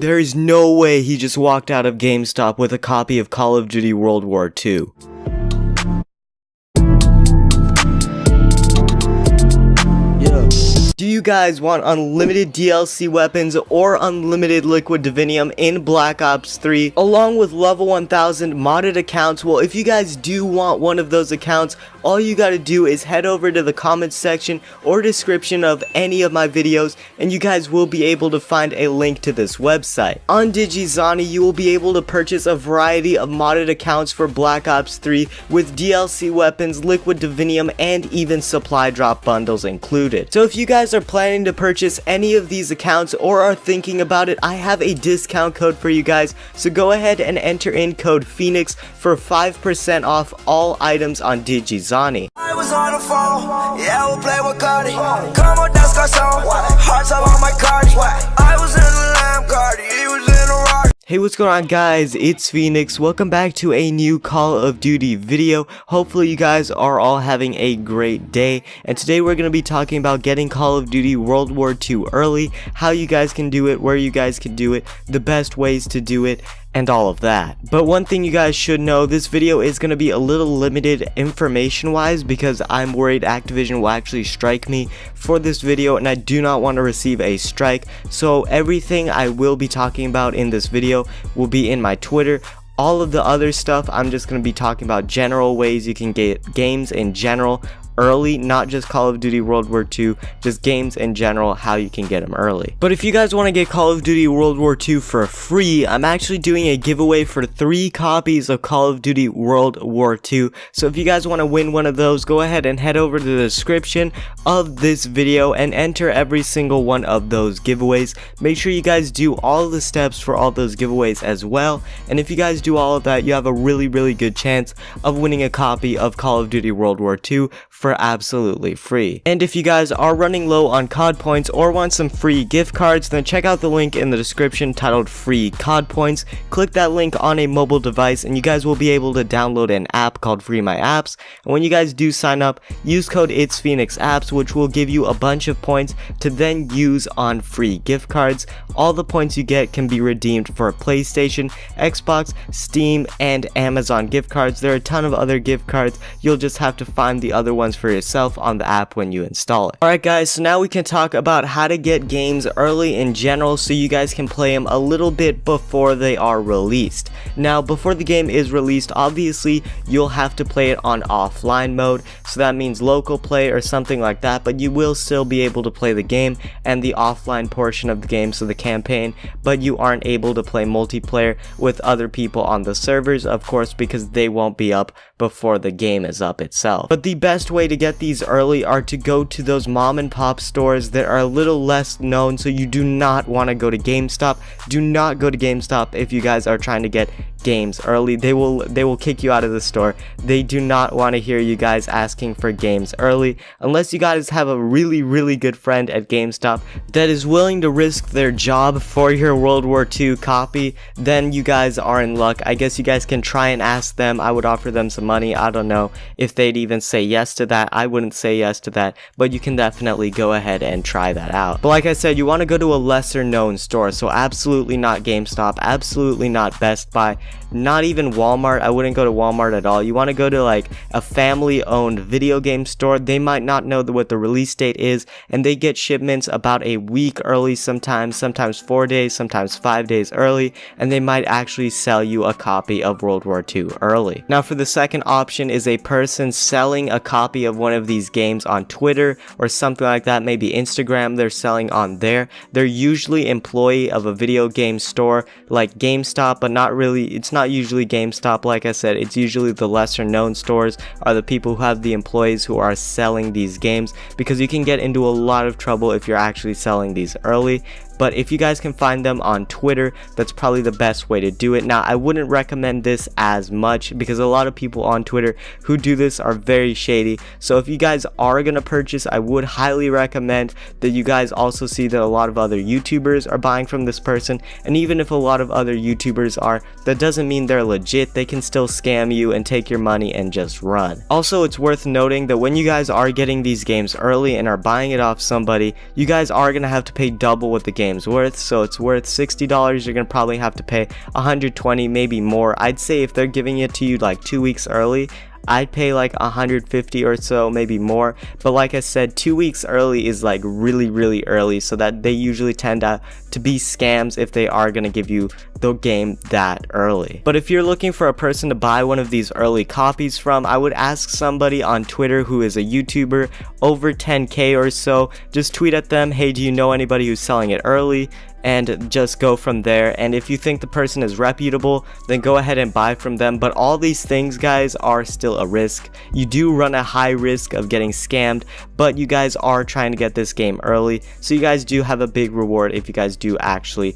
There is no way he just walked out of GameStop with a copy of Call of Duty World War II. Do you guys want unlimited DLC weapons or unlimited liquid divinium in Black Ops 3 along with level 1000 modded accounts? Well, if you guys do want one of those accounts, all you gotta do is head over to the comments section or description of any of my videos and you guys will be able to find a link to this website. On DIGIZANI, you will be able to purchase a variety of modded accounts for Black Ops 3 with DLC weapons, liquid divinium, and even supply drop bundles included. So if you guys are planning to purchase any of these accounts or are thinking about it, I have a discount code for you guys, so go ahead and enter in code Phoenix for 5% off all items on DIGIZANI. I was on the phone, yeah, we'll play with COD. Come on, that's got some hearts all on my card. I was in the lamb card, he was in a rock. Hey, what's going on, guys? It's Phoenix. Welcome back to a new Call of Duty video. Hopefully you guys are all having a great day, and today we're going to be talking about getting Call of Duty World War II early, how you guys can do it, where you guys can do it, the best ways to do it, and all of that. But one thing you guys should know, this video is going to be a little limited information wise because I'm worried Activision will actually strike me for this video, and I do not want to receive a strike. So everything I will be talking about in this video will be in my Twitter. All of the other stuff, I'm just going to be talking about general ways you can get games in general early, not just Call of Duty World War II, just games in general, how you can get them early. But if you guys want to get Call of Duty World War II for free, I'm actually doing a giveaway for 3 copies of Call of Duty World War II. So if you guys want to win one of those, go ahead and head over to the description of this video and enter every single one of those giveaways. Make sure you guys do all the steps for all those giveaways as well, and if you guys do all of that, you have a really good chance of winning a copy of Call of Duty World War II for absolutely free. And if you guys are running low on COD points or want some free gift cards, then check out the link in the description titled free COD points. Click that link on a mobile device and you guys will be able to download an app called Free My Apps, and when you guys do sign up, use code It's Phoenix Apps, which will give you a bunch of points to then use on free gift cards. All the points you get can be redeemed for PlayStation, Xbox, Steam, and Amazon gift cards. There are a ton of other gift cards, you'll just have to find the other ones for yourself on the app when you install it. Alright guys, so now we can talk about how to get games early in general so you guys can play them a little bit before they are released. Now, before the game is released, obviously you'll have to play it on offline mode, so that means local play or something like that, but you will still be able to play the game and the offline portion of the game, so the campaign, but you aren't able to play multiplayer with other people on the servers, of course, because they won't be up before the game is up itself. But the best way to get these early are to go to those mom and pop stores that are a little less known, so you do not want to go to GameStop. Do not go to GameStop if you guys are trying to get games early. They will kick you out of the store. They do not want to hear you guys asking for games early unless you guys have a really good friend at GameStop that is willing to risk their job for your World War II copy. Then you guys are in luck. I guess you guys can try and ask them. I would offer them some money. I don't know if they'd even say yes to that. I wouldn't say yes to that, but you can definitely go ahead and try that out. But like I said, you want to go to a lesser known store, so absolutely not GameStop, absolutely not Best Buy, not even Walmart. I wouldn't go to Walmart at all. You want to go to like a family owned video game store. They might not know what the release date is, and they get shipments about a week early, sometimes 4 days, sometimes 5 days early, and they might actually sell you a copy of World War II early. Now for the second option is a person selling a copy of one of these games on Twitter or something like that, maybe Instagram. They're selling on there. They're usually employee of a video game store like GameStop, but not really. It's not usually GameStop. Like I said, it's usually the lesser known stores are the people who have the employees who are selling these games, because you can get into a lot of trouble if you're actually selling these early. But if you guys can find them on Twitter, that's probably the best way to do it. Now, I wouldn't recommend this as much because a lot of people on Twitter who do this are very shady. So if you guys are going to purchase, I would highly recommend that you guys also see that a lot of other YouTubers are buying from this person. And even if a lot of other YouTubers are, that doesn't mean they're legit. They can still scam you and take your money and just run. Also, it's worth noting that when you guys are getting these games early and are buying it off somebody, you guys are going to have to pay double what the game game's worth. So it's worth $60. You're gonna probably have to pay $120, maybe more. I'd say if they're giving it to you like 2 weeks early, I'd pay like $150 or so, maybe more. But like I said, 2 weeks early is like really early, so that they usually tend to be scams if they are going to give you the game that early. But if you're looking for a person to buy one of these early copies from, I would ask somebody on Twitter who is a YouTuber over 10k or so. Just tweet at them, hey, do you know anybody who's selling it early? And just go from there. And if you think the person is reputable, then go ahead and buy from them. But all these things, guys, are still a risk. You do run a high risk of getting scammed, but you guys are trying to get this game early, so you guys do have a big reward if you guys do actually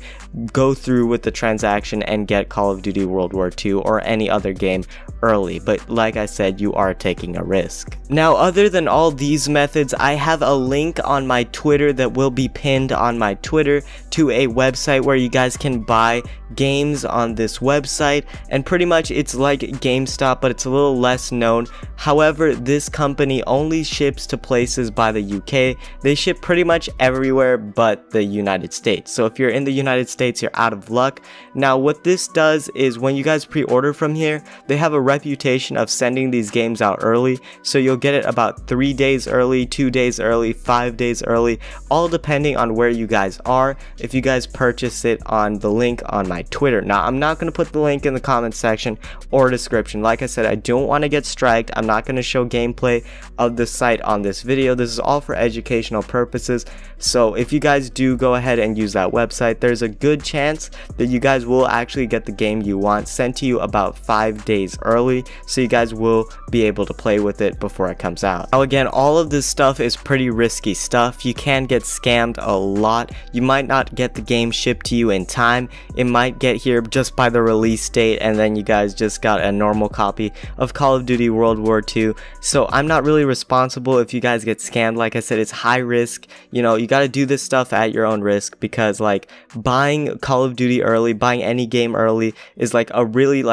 go through with the transaction and get Call of Duty World War II or any other game early. But like I said, you are taking a risk. Now, other than all these methods, I have a link on my Twitter that will be pinned on my Twitter to a website where you guys can buy games on this website, and pretty much it's like GameStop, but it's a little less known. However, this company only ships to places by the UK. They ship pretty much everywhere but the United States. So if you're in the United States, you're out of luck. Now, what this does is when you guys pre-order from here, they have a reputation of sending these games out early, so you'll get it about 3 days early, 2 days early, 5 days early, all depending on where you guys are, if you guys purchase it on the link on my Twitter. Now, I'm not going to put the link in the comment section or description. Like I said, I don't want to get striked. I'm not going to show gameplay of the site on this video. This is all for educational purposes. So if you guys do go ahead and use that website, there's a good chance that you guys will actually get the game you want sent to you about 5 days early, so you guys will be able to play with it before it comes out. Now again, all of this stuff is pretty risky stuff. You can get scammed a lot. You might not get the game shipped to you in time. It might get here just by the release date, and then you guys just got a normal copy of Call of Duty World War II. So I'm not really responsible if you guys get scammed. Like I said, it's high risk. You know, you got to do this stuff at your own risk, because like buying Call of Duty early, buying any game early is like a really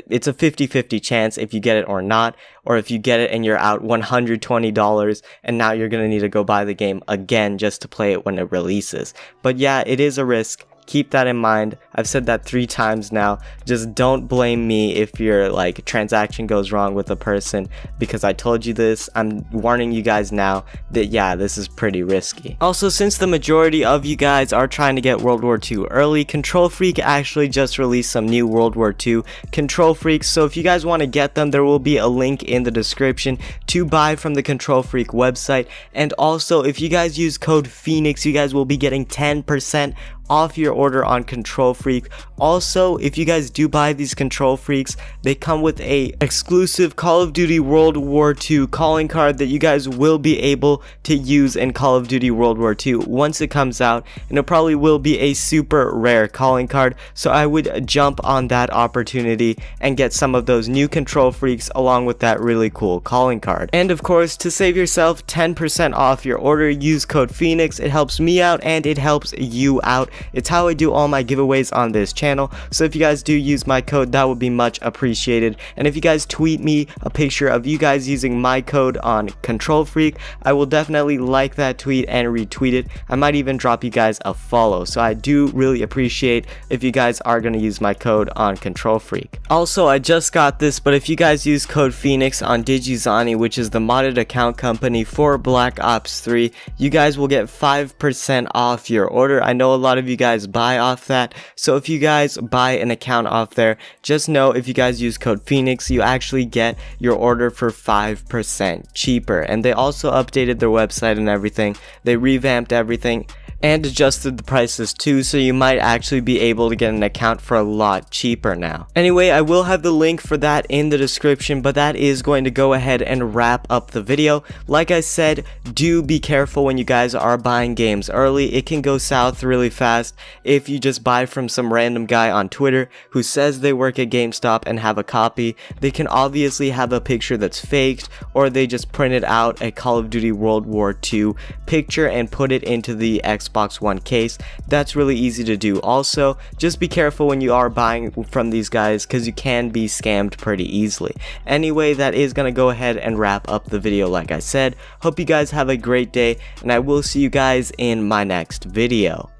it's a 50-50 chance if you get it or not, or if you get it and you're out $120 and now you're gonna need to go buy the game again just to play it when it releases. But yeah, it is a risk. Keep that in mind. I've said that 3 times now. Just don't blame me if your like transaction goes wrong with a person, because I told you this. I'm warning you guys now that yeah, this is pretty risky. Also, since the majority of you guys are trying to get World War II early, Control Freak actually just released some new World War II Control Freaks. So if you guys want to get them, there will be a link in the description to buy from the Control Freak website. And also, if you guys use code Phoenix, you guys will be getting 10% off your order on Control Freak. Also, if you guys do buy these Control Freaks, they come with a exclusive Call of Duty World War II calling card that you guys will be able to use in Call of Duty World War II once it comes out, and it probably will be a super rare calling card, so I would jump on that opportunity and get some of those new Control Freaks along with that really cool calling card. And of course, to save yourself 10% off your order, use code Phoenix. It helps me out and it helps you out. It's how I do all my giveaways on this channel, so if you guys do use my code, that would be much appreciated. And if you guys tweet me a picture of you guys using my code on Control Freak, I will definitely like that tweet and retweet it. I might even drop you guys a follow, so I do really appreciate if you guys are going to use my code on Control Freak. Also, I just got this, but if you guys use code Phoenix on DIGIZANI, which is the modded account company for Black Ops 3, you guys will get 5% off your order. I know a lot of you guys buy off that, so if you guys buy an account off there, just know if you guys use code Phoenix, you actually get your order for 5% cheaper. And they also updated their website and everything. They revamped everything and adjusted the prices too, so you might actually be able to get an account for a lot cheaper now. Anyway, I will have the link for that in the description, but that is going to go ahead and wrap up the video. Like I said, do be careful when you guys are buying games early. It can go south really fast if you just buy from some random guy on Twitter who says they work at GameStop and have a copy. They can obviously have a picture that's faked, or they just printed out a Call of Duty World War II picture and put it into the Xbox One case. That's really easy to do. Also, just be careful when you are buying from these guys, because you can be scammed pretty easily. Anyway, that is going to go ahead and wrap up the video. Like I said, hope you guys have a great day, and I will see you guys in my next video.